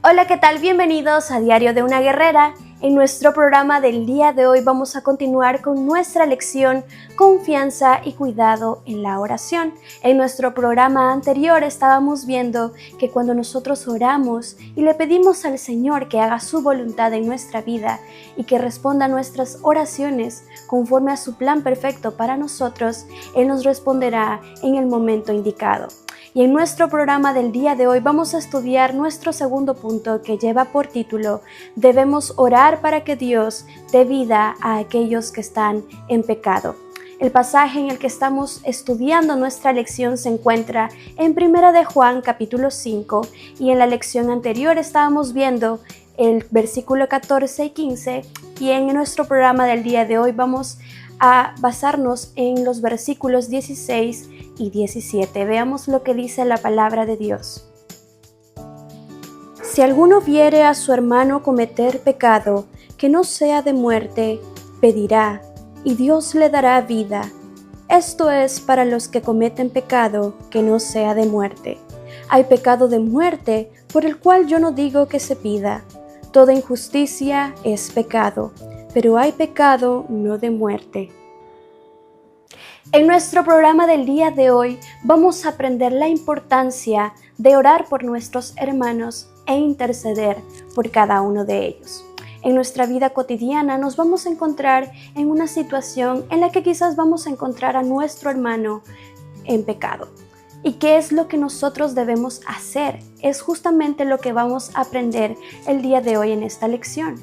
Hola, ¿qué tal? Bienvenidos a Diario de una Guerrera. En nuestro programa del día de hoy vamos a continuar con nuestra lección Confianza y cuidado en la oración. En nuestro programa anterior estábamos viendo que cuando nosotros oramos y le pedimos al Señor que haga su voluntad en nuestra vida y que responda a nuestras oraciones conforme a su plan perfecto para nosotros, Él nos responderá en el momento indicado. Y en nuestro programa del día de hoy vamos a estudiar nuestro segundo punto que lleva por título Debemos orar para que Dios dé vida a aquellos que están en pecado. El pasaje en el que estamos estudiando nuestra lección se encuentra en 1 de Juan capítulo 5 y en la lección anterior estábamos viendo el versículo 14 y 15 y en nuestro programa del día de hoy vamos a basarnos en los versículos 16 y 17. Veamos lo que dice la palabra de Dios. Si alguno viere a su hermano cometer pecado que no sea de muerte, pedirá, y Dios le dará vida. Esto es para los que cometen pecado que no sea de muerte. Hay pecado de muerte por el cual yo no digo que se pida. Toda injusticia es pecado, pero hay pecado no de muerte. En nuestro programa del día de hoy vamos a aprender la importancia de orar por nuestros hermanos e interceder por cada uno de ellos. En nuestra vida cotidiana nos vamos a encontrar en una situación en la que quizás vamos a encontrar a nuestro hermano en pecado. ¿Y qué es lo que nosotros debemos hacer? Es justamente lo que vamos a aprender el día de hoy en esta lección.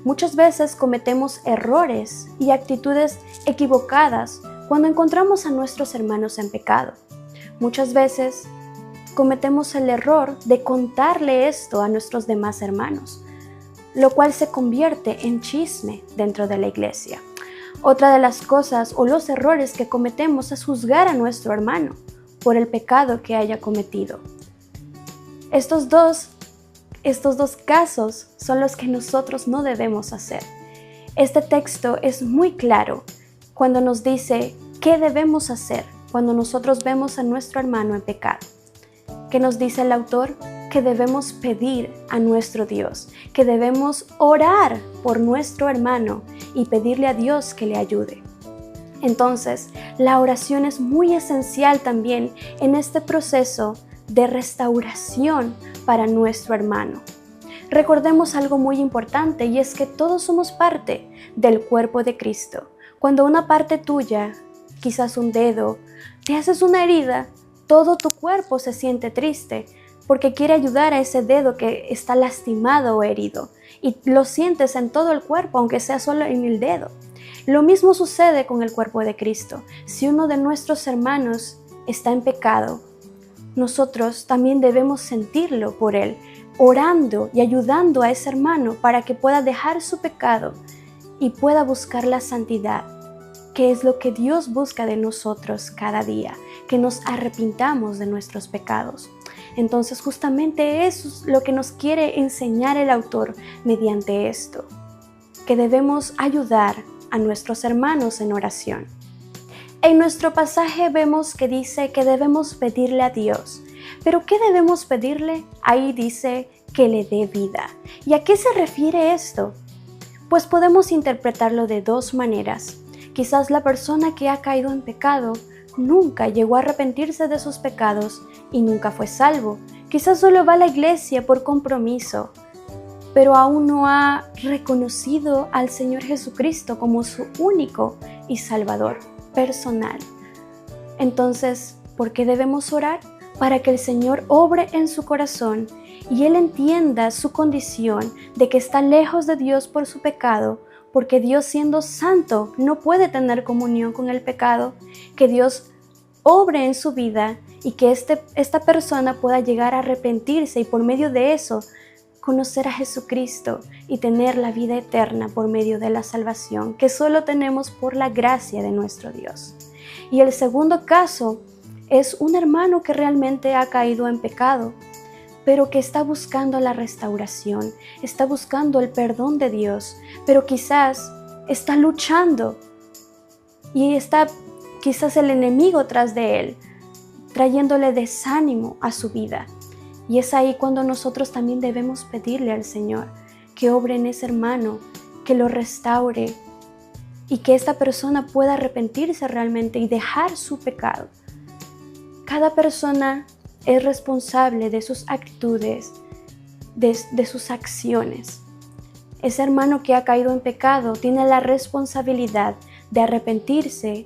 Muchas veces cometemos errores y actitudes equivocadas cuando encontramos a nuestros hermanos en pecado. Muchas veces cometemos el error de contarle esto a nuestros demás hermanos, lo cual se convierte en chisme dentro de la iglesia. Otra de las cosas o los errores que cometemos es juzgar a nuestro hermano por el pecado que haya cometido. Estos dos casos son los que nosotros no debemos hacer. Este texto es muy claro cuando nos dice qué debemos hacer cuando nosotros vemos a nuestro hermano en pecado. ¿Qué nos dice el autor? Que debemos pedir a nuestro Dios, que debemos orar por nuestro hermano y pedirle a Dios que le ayude. Entonces, la oración es muy esencial también en este proceso de restauración para nuestro hermano. Recordemos algo muy importante y es que todos somos parte del cuerpo de Cristo. Cuando una parte tuya, quizás un dedo, te haces una herida, todo tu cuerpo se siente triste porque quiere ayudar a ese dedo que está lastimado o herido y lo sientes en todo el cuerpo, aunque sea solo en el dedo. Lo mismo sucede con el cuerpo de Cristo. Si uno de nuestros hermanos está en pecado, nosotros también debemos sentirlo por él, orando y ayudando a ese hermano para que pueda dejar su pecado y pueda buscar la santidad, que es lo que Dios busca de nosotros cada día, que nos arrepintamos de nuestros pecados. Entonces justamente eso es lo que nos quiere enseñar el autor mediante esto, que debemos ayudar a nuestros hermanos en oración. En nuestro pasaje vemos que dice que debemos pedirle a Dios. ¿Pero qué debemos pedirle? Ahí dice que le dé vida. ¿Y a qué se refiere esto? Pues podemos interpretarlo de dos maneras. Quizás la persona que ha caído en pecado nunca llegó a arrepentirse de sus pecados y nunca fue salvo. Quizás solo va a la iglesia por compromiso, pero aún no ha reconocido al Señor Jesucristo como su único y Salvador personal. Entonces, ¿por qué debemos orar? Para que el Señor obre en su corazón y Él entienda su condición de que está lejos de Dios por su pecado, porque Dios, siendo santo, no puede tener comunión con el pecado, que Dios obre en su vida y que esta persona pueda llegar a arrepentirse y por medio de eso conocer a Jesucristo y tener la vida eterna por medio de la salvación que solo tenemos por la gracia de nuestro Dios. Y el segundo caso es un hermano que realmente ha caído en pecado, pero que está buscando la restauración, está buscando el perdón de Dios, pero quizás está luchando y está quizás el enemigo tras de él, trayéndole desánimo a su vida. Y es ahí cuando nosotros también debemos pedirle al Señor que obre en ese hermano, que lo restaure y que esta persona pueda arrepentirse realmente y dejar su pecado. Cada persona es responsable de sus actitudes, de sus acciones. Ese hermano que ha caído en pecado tiene la responsabilidad de arrepentirse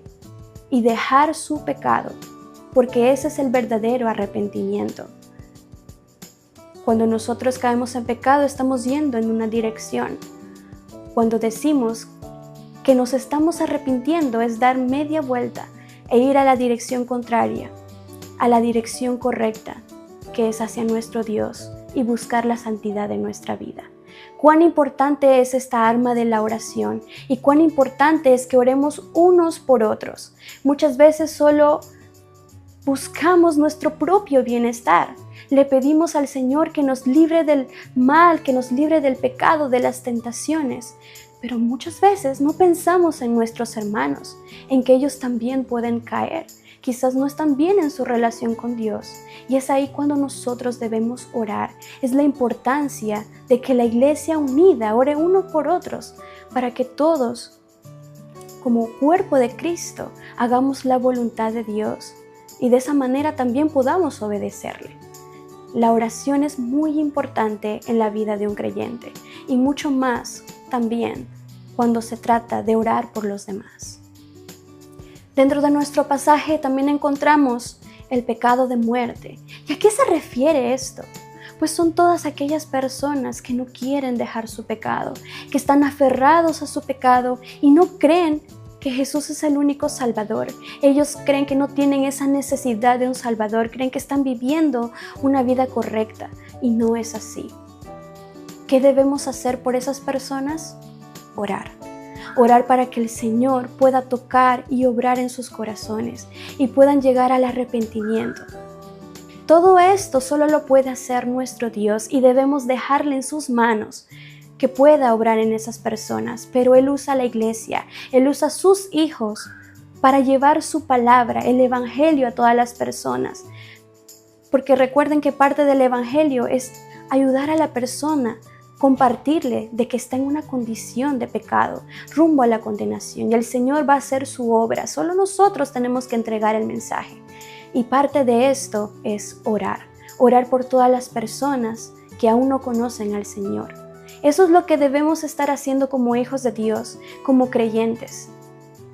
y dejar su pecado, porque ese es el verdadero arrepentimiento. Cuando nosotros caemos en pecado, estamos yendo en una dirección. Cuando decimos que nos estamos arrepintiendo, es dar media vuelta e ir a la dirección contraria, a la dirección correcta, que es hacia nuestro Dios, y buscar la santidad en nuestra vida. Cuán importante es esta arma de la oración y cuán importante es que oremos unos por otros. Muchas veces solo buscamos nuestro propio bienestar. Le pedimos al Señor que nos libre del mal, que nos libre del pecado, de las tentaciones. Pero muchas veces no pensamos en nuestros hermanos, en que ellos también pueden caer. Quizás no están bien en su relación con Dios. Y es ahí cuando nosotros debemos orar. Es la importancia de que la iglesia unida ore uno por otros, para que todos, como cuerpo de Cristo, hagamos la voluntad de Dios. Y de esa manera también podamos obedecerle. La oración es muy importante en la vida de un creyente y mucho más también cuando se trata de orar por los demás. Dentro de nuestro pasaje también encontramos el pecado de muerte. ¿Y a qué se refiere esto? Pues son todas aquellas personas que no quieren dejar su pecado, que están aferrados a su pecado y no creen que Jesús es el único Salvador. Ellos creen que no tienen esa necesidad de un Salvador, creen que están viviendo una vida correcta y no es así. ¿Qué debemos hacer por esas personas? Orar. Orar para que el Señor pueda tocar y obrar en sus corazones y puedan llegar al arrepentimiento. Todo esto solo lo puede hacer nuestro Dios y debemos dejarle en sus manos que pueda obrar en esas personas, pero Él usa la iglesia, Él usa sus hijos para llevar su palabra, el evangelio a todas las personas. Porque recuerden que parte del evangelio es ayudar a la persona, compartirle de que está en una condición de pecado, rumbo a la condenación, y el Señor va a hacer su obra. Solo nosotros tenemos que entregar el mensaje. Y parte de esto es orar, orar por todas las personas que aún no conocen al Señor. Eso es lo que debemos estar haciendo como hijos de Dios, como creyentes.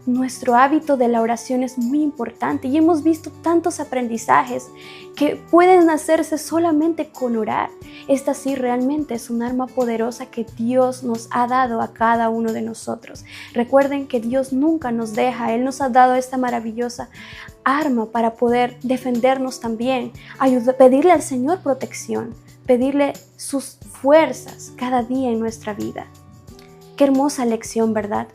Nuestro hábito de la oración es muy importante y hemos visto tantos aprendizajes que pueden hacerse solamente con orar. Esta sí realmente es un arma poderosa que Dios nos ha dado a cada uno de nosotros. Recuerden que Dios nunca nos deja, Él nos ha dado esta maravillosa arma para poder defendernos también, pedirle al Señor protección, pedirle sus fuerzas cada día en nuestra vida. Qué hermosa lección, ¿verdad?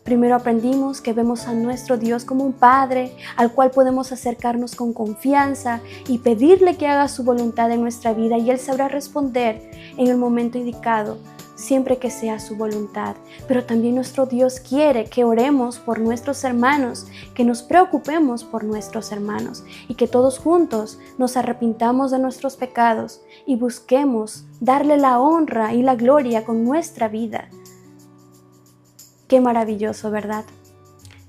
Primero aprendimos que vemos a nuestro Dios como un Padre al cual podemos acercarnos con confianza y pedirle que haga su voluntad en nuestra vida y Él sabrá responder en el momento indicado, siempre que sea su voluntad. Pero también nuestro Dios quiere que oremos por nuestros hermanos, que nos preocupemos por nuestros hermanos y que todos juntos nos arrepintamos de nuestros pecados y busquemos darle la honra y la gloria con nuestra vida. Qué maravilloso, ¿verdad?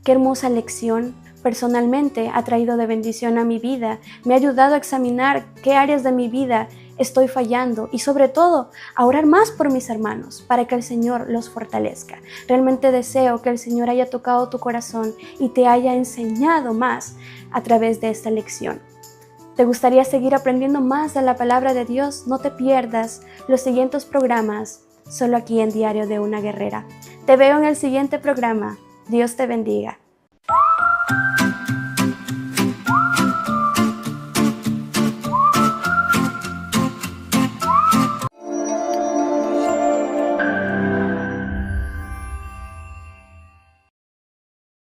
Qué hermosa lección. Personalmente ha traído de bendición a mi vida. Me ha ayudado a examinar qué áreas de mi vida estoy fallando y sobre todo a orar más por mis hermanos para que el Señor los fortalezca. Realmente deseo que el Señor haya tocado tu corazón y te haya enseñado más a través de esta lección. ¿Te gustaría seguir aprendiendo más de la palabra de Dios? No te pierdas los siguientes programas solo aquí en Diario de una Guerrera. Te veo en el siguiente programa. Dios te bendiga.